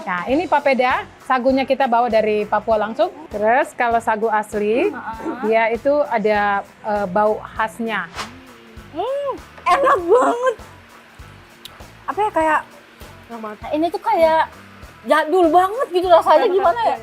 Nah, ini papeda, sagunya kita bawa dari Papua langsung. Terus kalau sagu asli, dia itu ada bau khasnya. Enak banget. Apa ya kayak, ini tuh kayak jadul banget gitu rasanya gimana ya?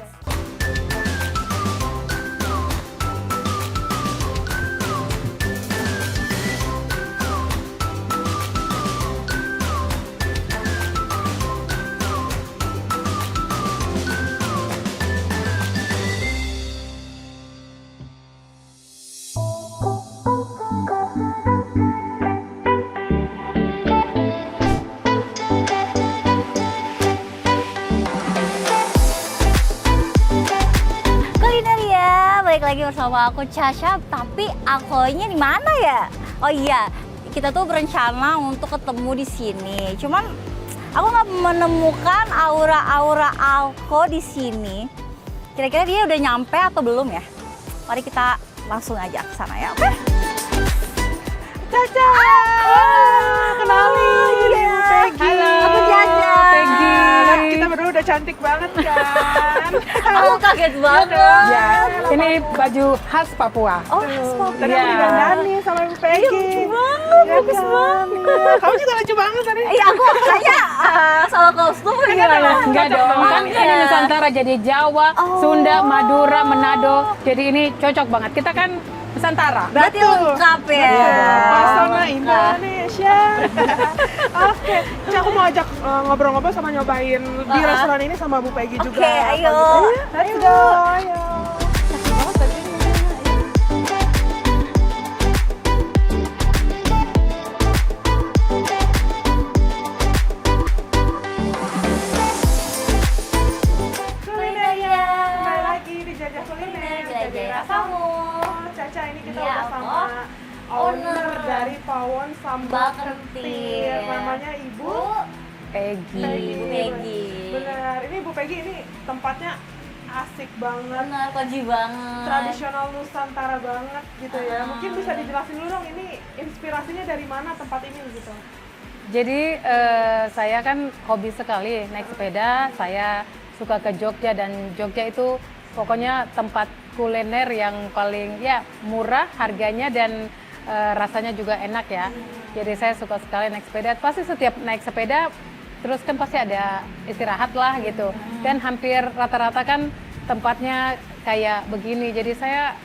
Balik lagi bersama aku Casha, tapi akunya di mana ya? Oh iya, kita tuh berencana untuk ketemu di sini. Cuman aku nggak menemukan aura-aura Alko di sini. Kira-kira dia udah nyampe atau belum ya? Mari kita langsung aja ke sana ya, oke? Caca, kenalin, Peggy. Halo, aku Caca. Peggy. Kita berdua udah cantik banget kan? Aku kaget banget. Ya, ini baju khas Papua. Oh, stop. Tadi Iya. aku didandani sama Ibu Peggy. Bagus banget. Iya, kamu juga lucu banget tadi. Iya, aku kayaknya salah kostum gimana? Enggak dong, kan ini Nusantara jadi Jawa, Sunda, Madura, Manado. Jadi ini cocok banget. Kita kan Nusantara. Berarti lengkap ya. Pesona Indonesia. Oke, Caca, aku mau ajak ngobrol-ngobrol sama nyobain di restoran ini sama Bu Peggy juga. Oke, ayo. Let's go, ayo. Kembali lagi di Jajah Kuliner, Jajah Rasamu. Caca, ini kita Iya, udah sama owner dari Pawon Sambal Kentir. Namanya Ibu Peggy. Ibu Peggy. Benar, ini Bu Peggy, ini tempatnya asik banget, Benar, koji banget. tradisional Nusantara banget gitu ya. Mungkin bisa dijelasin dulu dong, ini inspirasinya dari mana tempat ini gitu? Jadi saya kan hobi sekali naik sepeda. Saya suka ke Jogja dan Jogja itu pokoknya tempat kuliner yang paling ya murah harganya dan rasanya juga enak ya. Jadi saya suka sekali naik sepeda. Pasti setiap naik sepeda terus kan pasti ada istirahat lah gitu. Dan hampir rata-rata kan tempatnya kayak begini. Jadi saya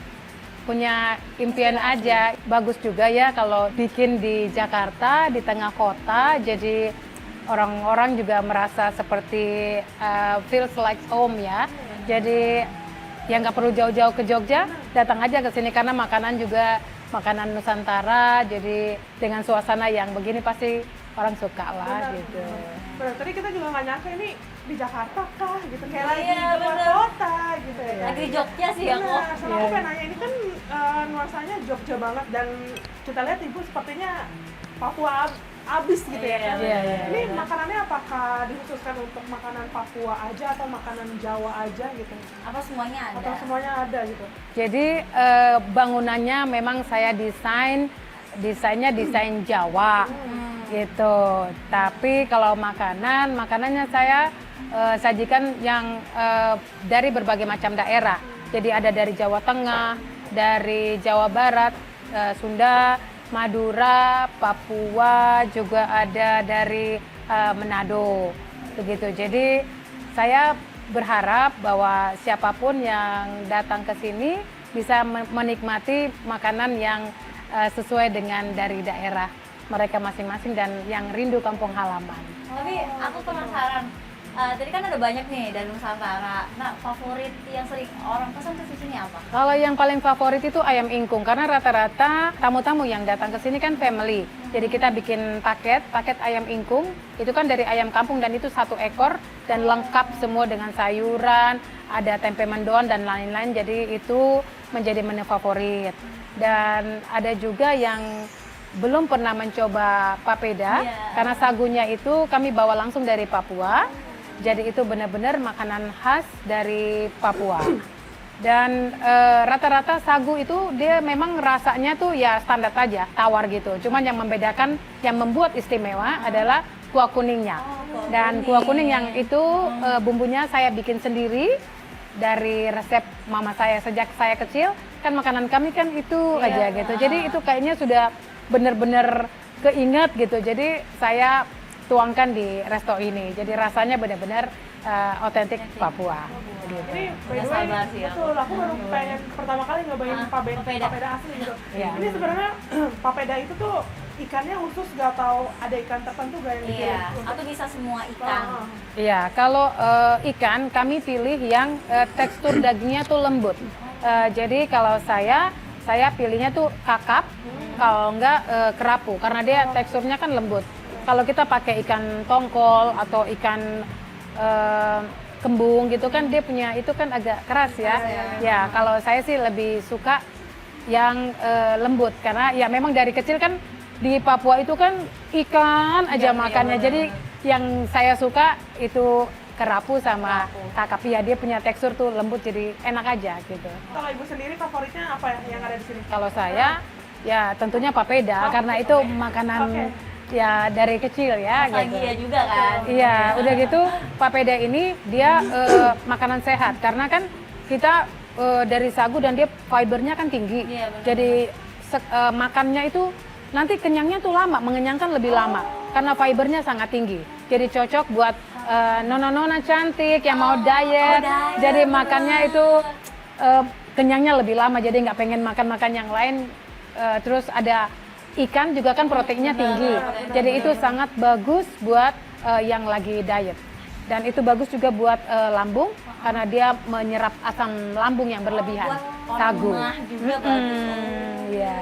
punya impian aja. Bagus juga ya kalau bikin di Jakarta, di tengah kota. Jadi orang-orang juga merasa seperti feels like home ya. Jadi yang nggak perlu jauh-jauh ke Jogja, datang aja ke sini karena makanan juga makanan Nusantara. Jadi dengan suasana yang begini pasti orang suka lah gitu. Benar, tadi kita juga nggak nyangka ini di Jakarta kah gitu, kayak lagi Iya, di luar bener. kota gitu ya. Lagi di Jogja sih aku. Benar, sama aku pengen nanya, ini kan nuansanya Jogja banget dan kita lihat Ibu sepertinya Papua abis gitu ya kan. Iya, iya, Ini iya. makanannya apakah dikhususkan untuk makanan Papua aja atau makanan Jawa aja gitu? Apa semuanya ada? Atau semuanya ada gitu? Jadi bangunannya memang saya desainnya desain Jawa gitu. Tapi kalau makanannya saya sajikan yang dari berbagai macam daerah. Jadi ada dari Jawa Tengah, dari Jawa Barat, Sunda, Madura, Papua, juga ada dari Manado. Begitu. Jadi saya berharap bahwa siapapun yang datang ke sini bisa menikmati makanan yang sesuai dengan dari daerah mereka masing-masing dan yang rindu kampung halaman. Tapi aku penasaran. Tadi kan ada banyak nih dari Nusantara. Nah, favorit yang sering orang pesan ke sini apa? Kalau yang paling favorit itu ayam ingkung karena rata-rata tamu-tamu yang datang ke sini kan family. Jadi kita bikin paket ayam ingkung. Itu kan dari ayam kampung dan itu 1 ekor dan lengkap semua dengan sayuran, ada tempe mendoan dan lain-lain. Jadi itu menjadi menu favorit. Dan ada juga yang belum pernah mencoba papeda karena sagunya itu kami bawa langsung dari Papua. Jadi itu benar-benar makanan khas dari Papua. Dan rata-rata sagu itu dia memang rasanya tuh ya standar aja, tawar gitu. Cuman yang membedakan, yang membuat istimewa adalah kuah kuningnya. Dan kuah kuning yang itu bumbunya saya bikin sendiri dari resep mama saya sejak saya kecil. Kan makanan kami kan itu aja gitu. Jadi itu kayaknya sudah benar-benar keinget gitu. Jadi saya tuangkan di resto ini. Jadi rasanya benar-benar otentik Papua. Gitu. Ini by the way, Sabar sih aku. betul, aku baru pengen pertama kali nyobain papeda asli gitu. Iya. Ini sebenarnya papeda itu tuh ikannya khusus gak tahu ada ikan tertentu gak yang dikirim? Iya, atau bisa semua ikan. Iya, kalau ikan kami pilih yang tekstur dagingnya tuh lembut. Jadi kalau saya pilihnya tuh kakap, kalau enggak kerapu karena dia teksturnya kan lembut. Kalau kita pakai ikan tongkol atau ikan kembung gitu kan dia punya itu kan agak keras ya. Ya, kalau saya sih lebih suka yang lembut karena ya memang dari kecil kan di Papua itu kan ikan aja makannya. Jadi yang saya suka itu kerapu sama kakap. Ya dia punya tekstur tuh lembut jadi enak aja gitu. Kalau ibu sendiri favoritnya apa yang ada di sini? Kalau saya ya tentunya papeda karena itu makanan ya dari kecil ya gitu. Nostalgia juga kan. Iya, udah gitu papeda ini dia makanan sehat karena kan kita dari sagu dan dia fibernya kan tinggi. Iya, benar. Jadi makannya itu nanti kenyangnya tuh lama, mengenyangkan lebih lama karena fibernya sangat tinggi. Jadi cocok buat nona-nona cantik yang mau diet. Jadi makannya itu kenyangnya lebih lama. Jadi nggak pengen makan yang lain. Terus ada ikan juga kan proteinnya tinggi. Jadi itu sangat bagus buat yang lagi diet. Dan itu bagus juga buat lambung karena dia menyerap asam lambung yang berlebihan. Sagu. Juga bagus. Iya.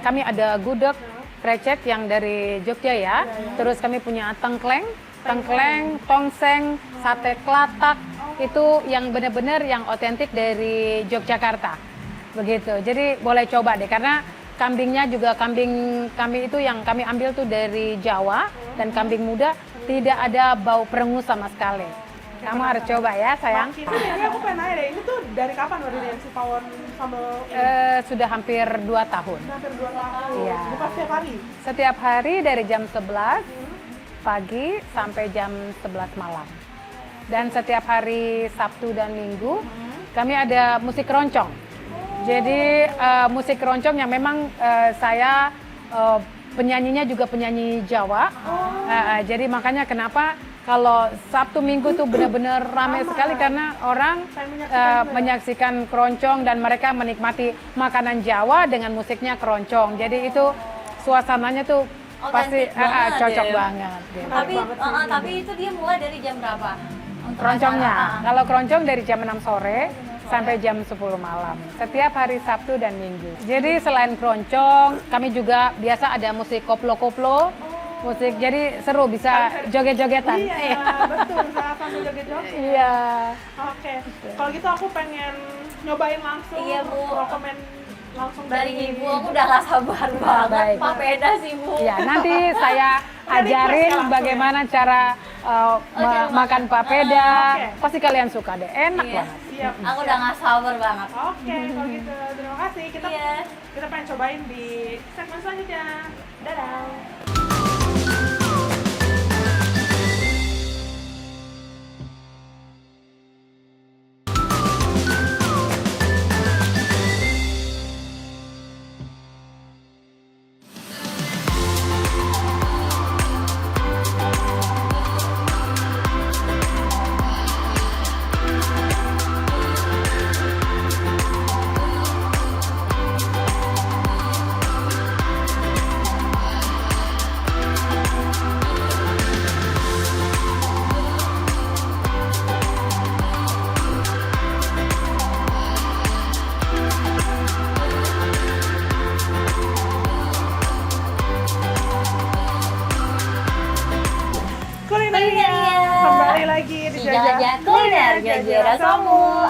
Kami ada gudeg, krecek yang dari Jogja ya. Terus kami punya tengkleng, tongseng, sate kelatak. Itu yang benar-benar yang otentik dari Yogyakarta. Begitu. Jadi boleh coba deh karena kambingnya juga kambing kami itu yang kami ambil tuh dari Jawa dan kambing muda tidak ada bau perengus sama sekali. Kamu harus coba ya sayang. Ini aku pengen nanya deh, ini tuh dari kapan berdiri si Pawon sambal ini? Sudah hampir 2 tahun. Hampir 2 tahun. Iya. Buka setiap hari? Setiap hari dari jam 11 pagi sampai jam 11 malam. Dan setiap hari Sabtu dan Minggu kami ada musik keroncong. Jadi musik keroncong yang memang saya penyanyinya juga penyanyi Jawa. Jadi makanya kenapa kalau Sabtu Minggu tuh benar-benar ramai sekali karena orang menyaksikan keroncong dan mereka menikmati makanan Jawa dengan musiknya keroncong. Jadi itu suasananya tuh pasti banget cocok ya. banget. Gitu. Tapi itu dia mulai dari jam berapa? Untuk Keroncongnya, acara? kalau keroncong dari jam 6 sore sampai jam 10 malam. Setiap hari Sabtu dan Minggu. Jadi selain keroncong, kami juga biasa ada musik koplo-koplo. Musik jadi seru bisa joget-jogetan. Iya, betul. Bisa sambil joget-joget. Iya. Oke. Kalau gitu aku pengen nyobain langsung. Iya, Bu. Rekomen langsung Dari dari ibu aku udah gak sabar banget. baik. Papeda sih Bu. Ya, nanti saya ajarin bagaimana cara makan papeda. Oke. Pasti kalian suka deh, enak Iya. banget. Siap. Aku udah gak sabar banget. Oke, kalau gitu terima kasih. Iya. Kita pengen cobain di segmen selanjutnya. Dadah. Kulineria. Kembali lagi di Jajah kuliner Jajah Somu.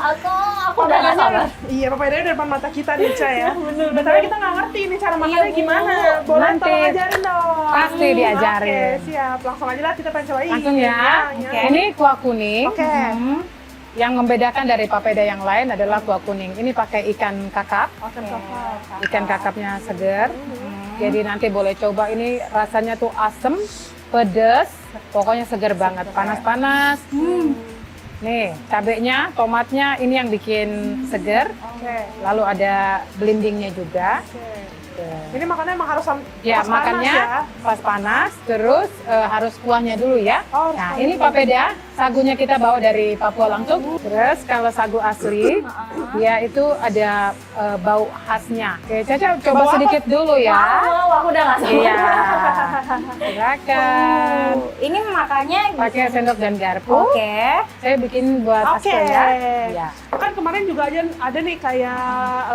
Aku udah gak sabar. Iya, papeda di depan mata kita nih, Ca ya. Sebenarnya kita nggak ngerti ini cara makannya Bu. gimana. Boleh Nanti tolong ajarin dong. pasti diajarin. Oke, siap. Langsung aja lah kita pengen cobain. Langsung ya. Oke. Ini kuah kuning. Oke. Yang membedakan dari papeda yang lain adalah kuah kuning. Ini pakai ikan kakap. Oke, coklat. Ikan kakapnya seger. Jadi nanti boleh coba ini rasanya tuh asem, pedas, Pokoknya seger banget, panas-panas. Nih, cabenya, tomatnya ini yang bikin seger. Oke. Lalu ada blendingnya juga. Oke. Tuh. Ini makannya emang harus Ya, pas panas makannya ya. pas panas, terus harus kuahnya dulu ya. Oh, harus Nah, kuahnya ini dulu. papeda, sagunya kita bawa dari Papua langsung. Terus kalau sagu asli, dia itu ada bau khasnya. Oke, Caca coba Bau apa? sedikit dulu ya. Wow, aku udah nggak sabar. Iya, silakan. Ini makannya Pakai sendok dan garpu. Oke. Saya bikin buat Oke. Aska ya. Iya. Kan kemarin juga ada nih kayak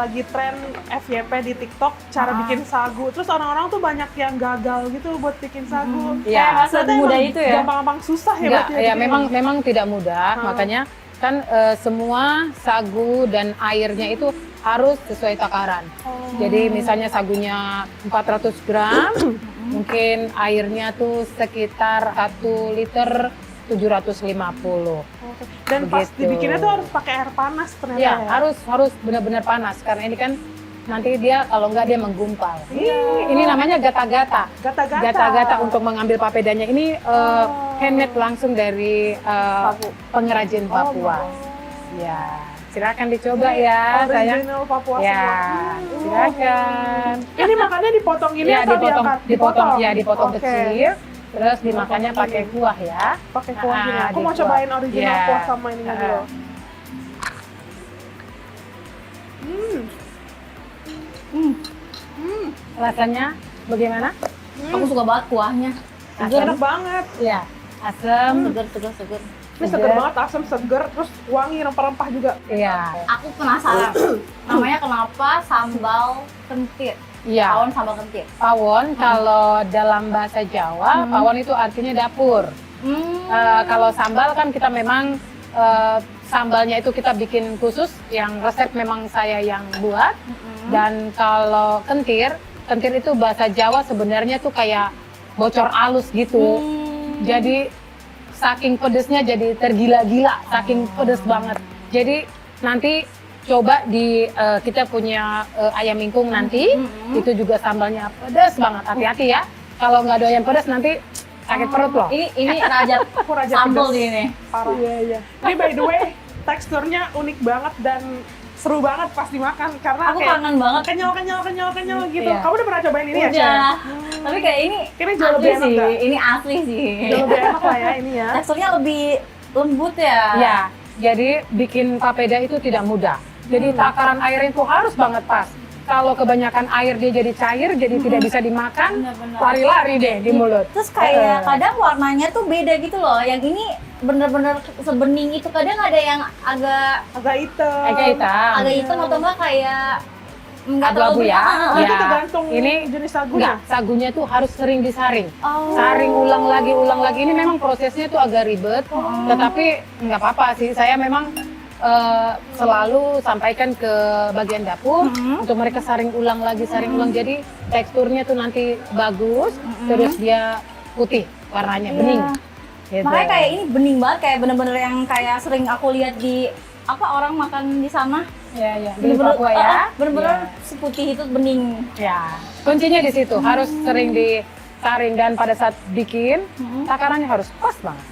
lagi tren FYP di TikTok cara bikin sagu. Terus orang-orang tuh banyak yang gagal gitu buat bikin sagu. Iya. Kayak nggak Ternyata semudah emang itu ya. Gampang-gampang susah ya Enggak, berarti ya bikin. memang tidak mudah. Makanya kan semua sagu dan airnya itu harus sesuai takaran. Jadi misalnya sagunya 400 gram, mungkin airnya tuh sekitar 1 liter 750. Oke. Dan pas Begitu. dibikinnya tuh harus pakai air panas ternyata Ya, ya. harus benar-benar panas karena ini kan nanti dia kalau enggak dia menggumpal. Iya. Ini namanya gata-gata. Gata-gata. Gata-gata untuk mengambil papedanya ini handmade langsung dari pengrajin Papua. Ya, silakan dicoba ya, sayang. Original Papua Ya, semua. silakan. Ini makannya dipotong ini Ya, atau dipotong, diangkat? dipotong Oke. kecil. Terus dimakannya pakai kuah ya. Pakai kuah gini. Ah, Aku mau di cobain kuah. original Ya. kuah sama ininya Ah. dulu. Rasanya bagaimana? Aku suka banget kuahnya. Enak banget. Ya, asam. Seger. Ini seger banget, asam, seger, terus wangi rempah-rempah juga. Iya. Aku penasaran. Namanya kenapa sambal kentir? Iya. Pawon sambal kentir. Pawon kalau dalam bahasa Jawa, pawon itu artinya dapur. Kalau sambal kan kita memang sambalnya itu kita bikin khusus, yang resep memang saya yang buat. Dan kalau kentir itu bahasa Jawa sebenarnya tuh kayak bocor alus gitu. Jadi saking pedesnya jadi tergila-gila, saking pedes banget. Jadi nanti coba di kita punya ayam mingkung nanti, itu juga sambalnya pedes banget. Hati-hati ya, kalau nggak doyan pedes nanti sakit perut loh. Ini raja sambal pedas. ini. Parah. Iya. Ini by the way, teksturnya unik banget dan seru banget pas dimakan karena Aku kayak kangen banget. kenyal gitu. Iya. Kamu udah pernah cobain ini ya, Cah? Udah. Tapi kayak ini Ini jauh lebih asli enak sih. nggak? Ini asli sih. Udah lebih enak lah ya ini ya. Teksturnya lebih lembut ya. Ya, jadi bikin papeda itu tidak mudah. Jadi takaran airnya itu harus banget pas. Kalau kebanyakan air dia jadi cair, jadi tidak bisa dimakan, Benar-benar. lari-lari deh di mulut. Terus kayak kadang warnanya tuh beda gitu loh. Yang ini bener-bener sebening itu, kadang ada yang agak Agak hitam. agak hitam atau enggak kayak enggak Abu-abu terlalu ya. bening. Oh, itu Ya, tergantung ini jenis sagunya. Enggak, sagunya tuh harus sering disaring. Oh. Saring ulang lagi. Ini memang prosesnya tuh agak ribet, tetapi nggak apa-apa sih. Saya memang selalu sampaikan ke bagian dapur untuk mereka saring ulang lagi. Jadi teksturnya tuh nanti bagus, terus dia putih warnanya, bening. Gitu. Makanya kayak ini bening banget, kayak bener-bener yang kayak sering aku lihat di orang makan di sana. Ya, di Papua ya. Bener-bener seputih itu bening. Ya, kuncinya di situ, harus sering disaring dan pada saat bikin takarannya harus pas banget.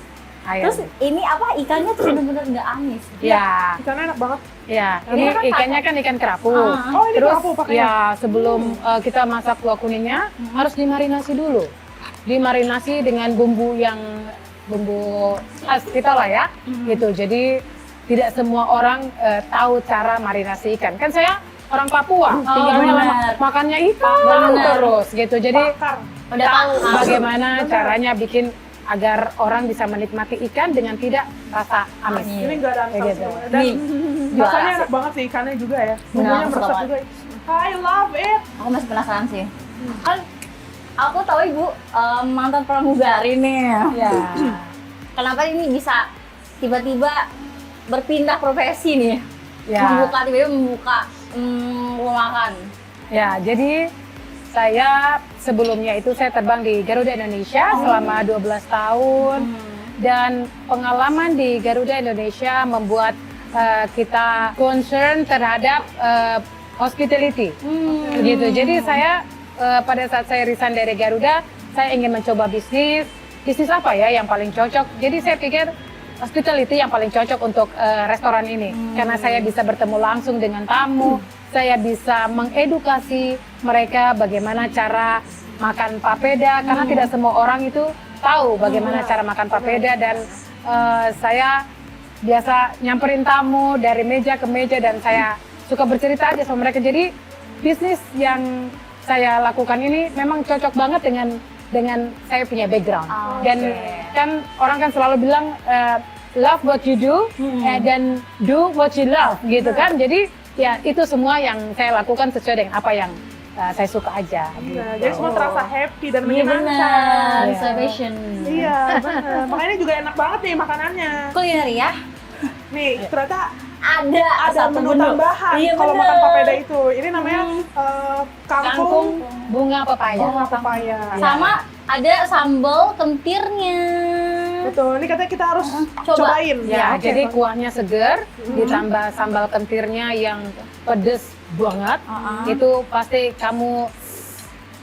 Air. Terus ini ikannya tuh bener-bener nggak amis. Ya, Ikannya enak banget. ya, ini ikannya kan ikan kerapu. Oh, ini Terus kerapu pakainya. ya sebelum kita masak kuah kuningnya harus dimarinasi dulu. Dimarinasi dengan bumbu khas kita lah ya, gitu. Jadi tidak semua orang tahu cara marinasi ikan. Kan saya orang Papua, tinggalnya benar. makannya ikan Benar. terus, gitu. Jadi Bakar. Udah tahu paham. bagaimana caranya bikin agar orang bisa menikmati ikan dengan tidak rasa amis. Ini nggak ada Kayak sama gitu. sekali. Dan Nih, rasanya juara enak banget sih ikannya juga ya. Benar, Bumbunya suka meresap banget. juga. I love it. Aku masih penasaran sih. Kan aku tahu ibu mantan pramugari nih. Ya. Kenapa ini bisa tiba-tiba berpindah profesi nih? Ya. Tiba-tiba membuka rumah makan. Ya, jadi saya sebelumnya itu saya terbang di Garuda Indonesia selama 12 tahun dan pengalaman di Garuda Indonesia membuat kita concern terhadap hospitality. Gitu. Jadi saya pada saat saya resign dari Garuda, saya ingin mencoba bisnis bisnis apa ya yang paling cocok. Jadi saya pikir hospitality yang paling cocok untuk restoran ini. Karena saya bisa bertemu langsung dengan tamu, saya bisa mengedukasi mereka bagaimana cara makan papeda, karena tidak semua orang itu tahu bagaimana cara makan papeda, dan saya biasa nyamperin tamu dari meja ke meja dan saya suka bercerita aja sama mereka. Jadi bisnis yang saya lakukan ini memang cocok banget dengan saya punya background. Dan kan orang kan selalu bilang love what you do dan do what you love gitu kan. Jadi ya itu semua yang saya lakukan sesuai dengan apa yang saya suka aja. Gitu. Nah, jadi semua terasa happy dan Iya menyenangkan. benar, Iya. sesuai passion. Iya, benar. Makanya ini juga enak banget nih makanannya. Kuliner ya, Nih, ternyata ada satu menu tambahan Iya, kalau bener. makan papeda itu. Ini namanya Kangkung kangkung bunga pepaya. bunga pepaya. Sama ada sambal kentirnya. Betul, ini katanya kita harus Coba. cobain. Ya, Oke, jadi Bang. kuahnya seger, ditambah sambal kentirnya yang pedes banget. Itu pasti kamu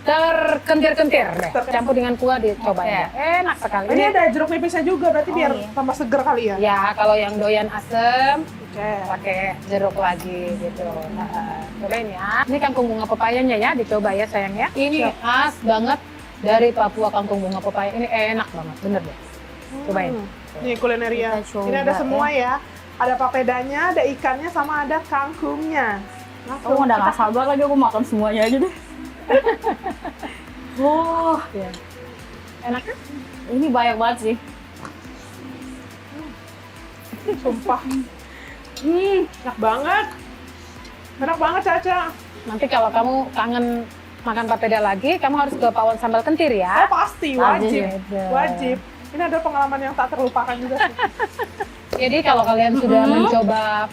terkentir-kentir deh. Campur dengan kuah dicoba ya. Enak sekali. Ini ada jeruk nipisnya juga, berarti biar iya. tambah seger kali ya. Ya, kalau yang doyan asem Oke. pakai jeruk lagi gitu. Cobain ya. Ini kangkung bunga pepayanya ya, dicoba ya sayang ya. Ini khas banget dari Papua, kangkung bunga pepaya. Ini enak banget, bener deh. Cobain. Nih kulineria. Kita coba, Ini ada semua ya. Ada papedanya, ada ikannya, sama ada kangkungnya. Aku udah gak sabar lagi, aku makan semuanya aja deh. Wah, Ya. Enak kan? ini banyak banget sih. Sumpah. Enak banget. Enak banget, Caca. Nanti kalau kamu kangen makan papeda lagi, kamu harus ke Pawon Sambal Kentir Oh, ya. pasti, wajib. Wajib. Wajib. Ini ada pengalaman yang tak terlupakan juga sih. Jadi kalau kalian sudah mencoba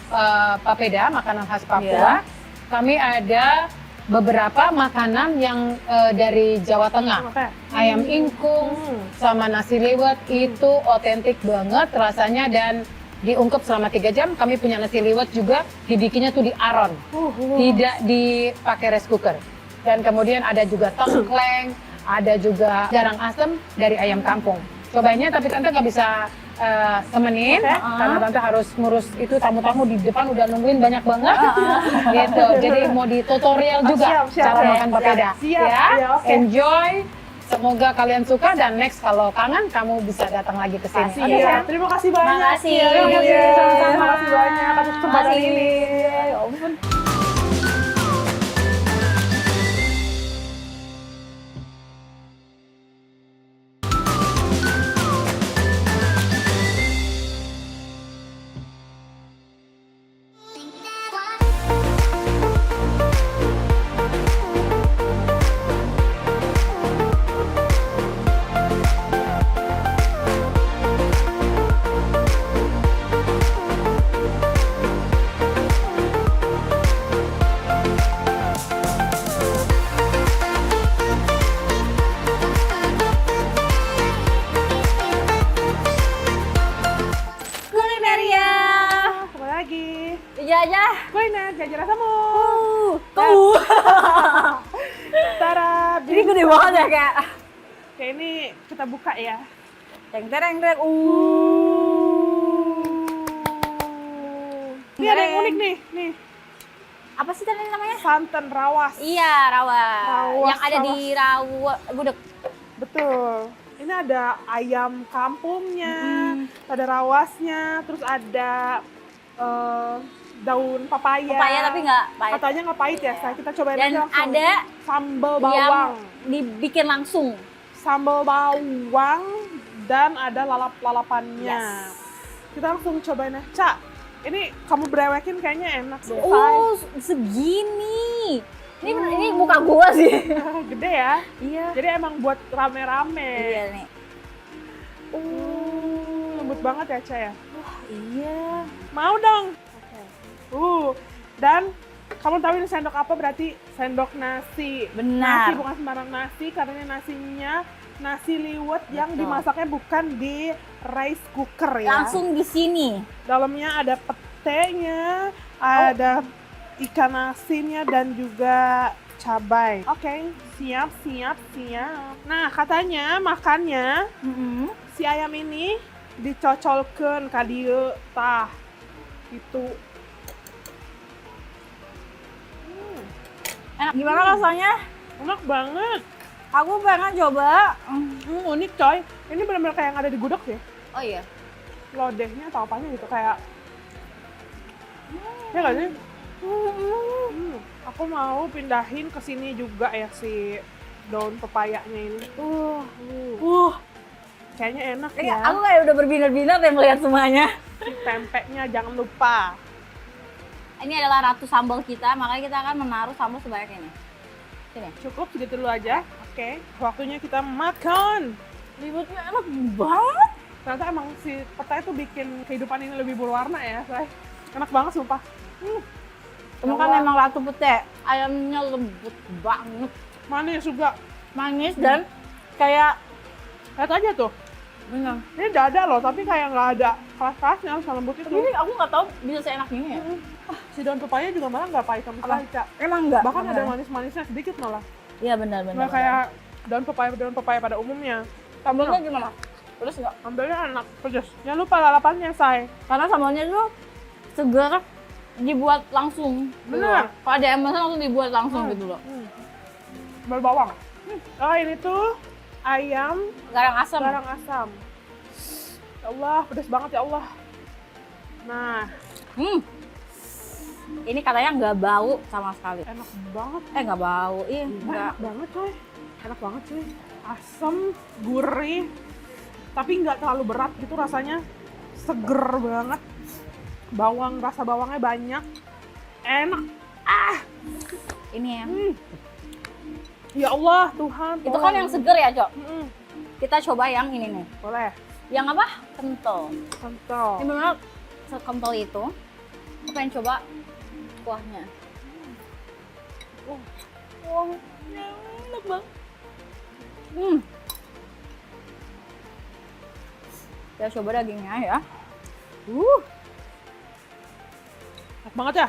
papeda, makanan khas Papua, kami ada beberapa makanan yang dari Jawa Tengah. Oke. Ayam ingkung sama nasi liwet itu otentik banget rasanya, dan diungkep selama 3 jam. Kami punya nasi liwet juga, dibikinnya tuh di aron, tidak dipakai rice cooker. Dan kemudian ada juga tongkleng, ada juga garang asem dari ayam kampung. Cobainnya, tapi tante nggak bisa temenin, karena tante harus ngurus itu, tamu-tamu di depan udah nungguin banyak banget, gitu. Jadi mau di tutorial juga Siap, cara siap. makan papeda, Siap, ya. ya, oke. Enjoy. Semoga kalian suka, dan next kalau kangen kamu bisa datang lagi ke sini. Oke, Iya, sayang? terima kasih banyak. Makasih. Terima kasih Iya. sama-sama. Terima kasih banyak atas kesempatan Makasih. ini. Ya ampun. Kulineria. Apa lagi? Jajah. Kuliner, jajan rasamu. Tuh. Tara, Ini gede banget ya kayak. Kayak ini kita buka ya. Teng tereng tereng. Ini ada yang unik nih, nih. Apa sih tadi namanya? Santan rawas. Iya, rawa. Rawas, Yang ada di rawa gudeg. Betul. Ini ada ayam kampungnya, ada rawasnya, terus ada daun papaya. Papaya tapi nggak pahit. Katanya nggak pahit ya, saya kita cobain Dan aja langsung. ada sambal yang bawang, dibikin langsung. sambal bawang, dan ada lalap-lalapannya. Yes. Kita langsung cobain ya. Cak, ini kamu berewekin kayaknya enak deh. Oh, segini. Ini muka gua sih. Gede ya. Iya. Jadi emang buat rame-rame. Iya nih. Lembut banget ya, Ca ya. Iya. Mau dong. Dan kamu tahu ini sendok apa? Berarti sendok nasi. Benar. Nasi bukan sembarang nasi, karena ini nasinya nasi liwet yang dimasaknya bukan di rice cooker ya. Langsung di sini. Dalamnya ada petenya, ada ikan asinnya, dan juga cabai. Oke, siap. Nah, katanya makannya si ayam ini dicocolkeun ka dieu tah. Itu. Enak. Gimana rasanya? Enak banget. Aku pengen coba. Unik coy. Ini benar-benar kayak yang ada di gudeg ya. Oh iya. Lodehnya atau apanya gitu kayak. Ya nggak sih? Aku mau pindahin ke sini juga ya si daun pepayanya ini. Kayaknya enak Ini ya. aku kayak udah berbinar-binar deh melihat semuanya. Si tempenya jangan lupa. Ini adalah ratu sambal kita, makanya kita akan menaruh sambal sebanyak ini. Sini. Cukup segitu dulu aja. Oke, waktunya kita makan. Ributnya enak banget. Ternyata emang si petai itu bikin kehidupan ini lebih berwarna ya, say. Enak banget sumpah. Kamu kan memang ratu pete. Ayamnya lembut banget. Manis juga. Manis dan kayak Lihat aja tuh. bener. Ini dada loh, tapi kayak nggak ada keras-kerasnya, sama lembut itu. Tapi ini aku nggak tahu bisa seenak ini ya. Si daun pepaya juga malah nggak pahit sama sekali, Cak. Emang enggak? Bahkan ada manis-manisnya sedikit malah. Iya benar-benar. Nggak kayak daun pepaya pada umumnya. sambalnya gimana? Terus nggak? Ambilnya enak, pedas. Jangan lupa lalapannya, say. Karena sambalnya tuh segar, dibuat langsung. Bener. Gitu. Kalau ada yang pesan langsung dibuat langsung gitu loh. Berbawang. Oh, ini tuh ayam Garang asam. garang asam. Ya Allah, pedas banget ya Allah. Nah, Ini katanya nggak bau sama sekali. enak banget. Nggak bau. Iya, nggak. Enak banget coy. Enak banget cuy. Asam, gurih, tapi nggak terlalu berat gitu rasanya. Seger banget. Rasa bawangnya banyak. Enak. Ini ya. Ya Allah, Tuhan. Itu kan yang segar ya, Cok? Mm-mm. Kita coba yang ini nih. Boleh. Yang apa? Kental. Kental. Ini benar sekental itu. Aku pengen coba kuahnya. Kuahnya enak banget. Kita coba dagingnya ya. Enak banget ya?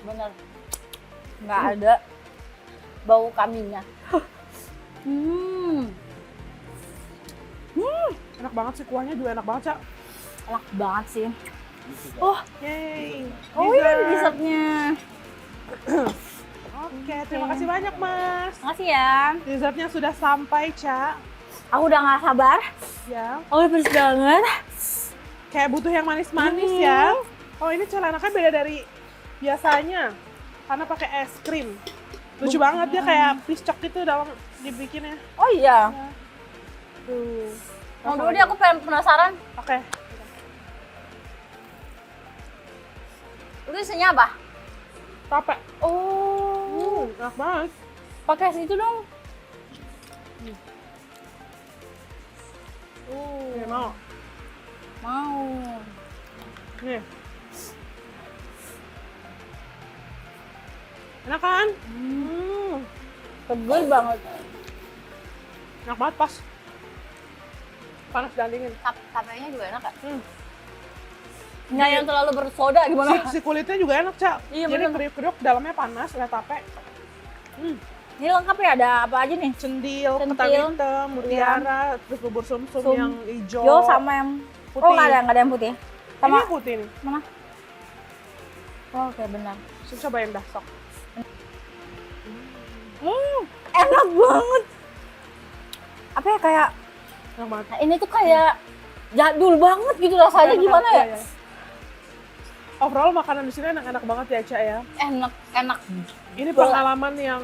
Bener. Nggak ada bau kambingnya. Enak banget sih, kuahnya juga enak banget, Cak. Enak banget sih. Yeay. Oh iya, dessertnya. Oke, terima kasih banyak, Mas. Makasih ya. Dessertnya sudah sampai, Cak. Aku udah nggak sabar. Ya. Oh, pedes banget. Kayak butuh yang manis-manis ya. Oh, ini celananya beda dari biasanya. Karena pakai es krim. Lucu banget dia kayak piscok gitu dalam dibikinnya. Oh iya. Tuh. Mau dulu deh, aku pengen penasaran. Oke. Itu isinya apa? Tape. Oh, Enak banget. pakai es itu dong. Nih, mau. Mau. Nih. Enak kan? Seger banget. Enak banget pas. Panas dan dingin. Tapenya juga enak kan? Nggak yang terlalu bersoda gimana? Si kulitnya juga enak, Cak. Iya, Jadi bener. kriuk-kriuk, dalamnya panas, lihat tape. Ini lengkap ya, ada apa aja nih? Cendil, Cendil. ketan hitam, mutiara, terus bubur sumsum Sum. yang hijau. Yo sama yang Putih. Oh, nggak ada yang putih. Ini Sama yang putih nih. mana? Oh, oke benar. Cobain dah, sok. Enak banget. Apa ya kayak Enak banget. ini tuh kayak jadul banget gitu rasanya Enak gimana banget, ya? iya, iya. Overall makanan di sini enak-enak banget ya, Cak ya. Enak. Ini pengalaman yang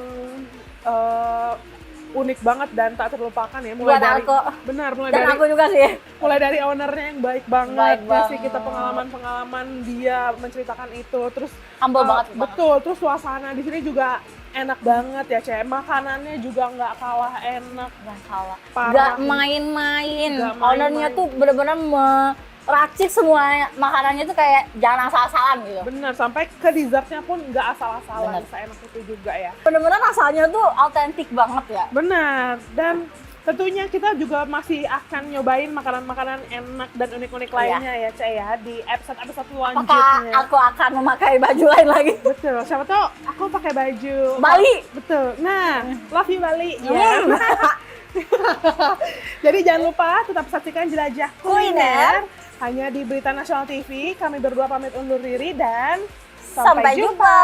unik banget dan tak terlupakan ya. Buat aku. Benar, Dan aku juga sih. mulai dari ownernya yang baik banget, Baik ngasih banget. kita pengalaman-pengalaman dia menceritakan itu, terus Humble banget. betul, terus suasana di sini juga enak banget ya, Cek. Makanannya juga nggak kalah enak. Nggak salah. Parah. Nggak main-main. Nggak Ownernya main-main. tuh bener-bener meracik semua makanannya tuh kayak jangan asal-asalan gitu. Bener, sampai ke dessertnya pun nggak asal-asalan, Bener. seenak itu juga ya. Bener-bener rasanya tuh autentik banget ya. Benar, dan tentunya kita juga masih akan nyobain makanan-makanan enak dan unik-unik lainnya ya Cek ya di episode-episode Apakah selanjutnya. aku akan memakai baju lain lagi? Betul, siapa tahu aku pakai baju Bali. Betul. Nah, love you Bali ya. Jadi jangan lupa tetap saksikan Jelajah Kuliner hanya di Berita Nasional TV. Kami berdua pamit undur diri dan Sampai jumpa.